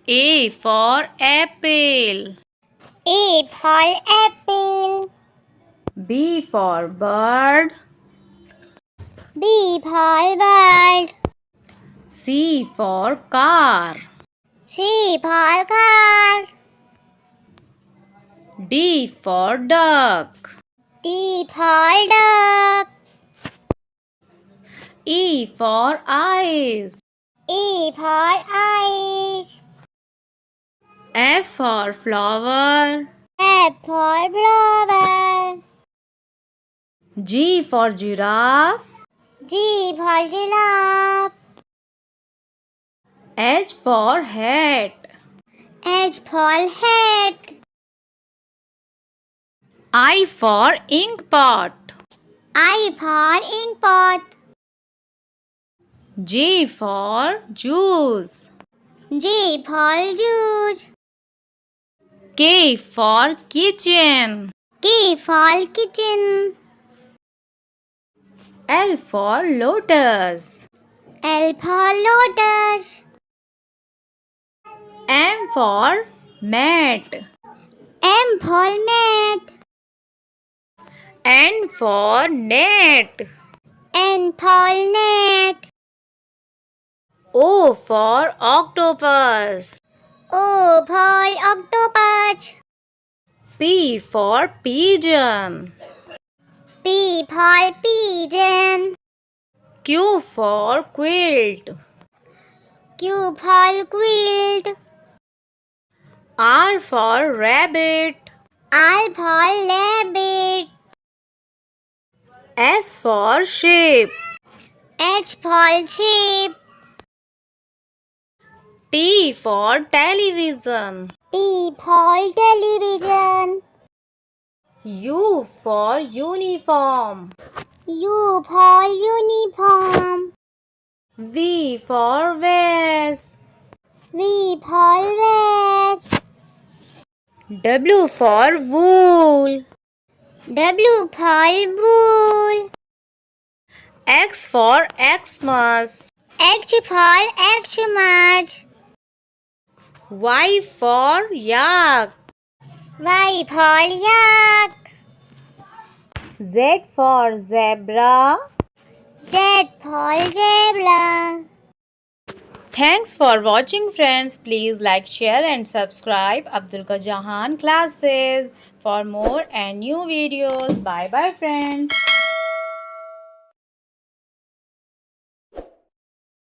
A for apple. A for apple. B for bird. B for bird. C for car. C for car. D for duck. D for duck. E for eyes. E for eyes. F for flower. F for flower. G for giraffe. G for giraffe. H for hat. H for hat. I for ink pot. I for ink pot. J for juice. J for juice. K for kitchen. K for kitchen. L for lotus. L for lotus. M for mat. M for mat. N for net. N for net. O for octopus. O for octopus. P for pigeon. P for pigeon. Q for quilt. Q for quilt. R for rabbit. R for rabbit. S for sheep. H for sheep. T for television. T for television. U for uniform. U for uniform. V for vase. V for vase. W for wool. W for wool. X for Xmas. X for Xmas. Y for yak. Y for yak. Z for zebra. Z for zebra. Thanks for watching, friends. Please like, share and subscribe Abdul Ka Jahan Classes for more and new videos. Bye bye, friends.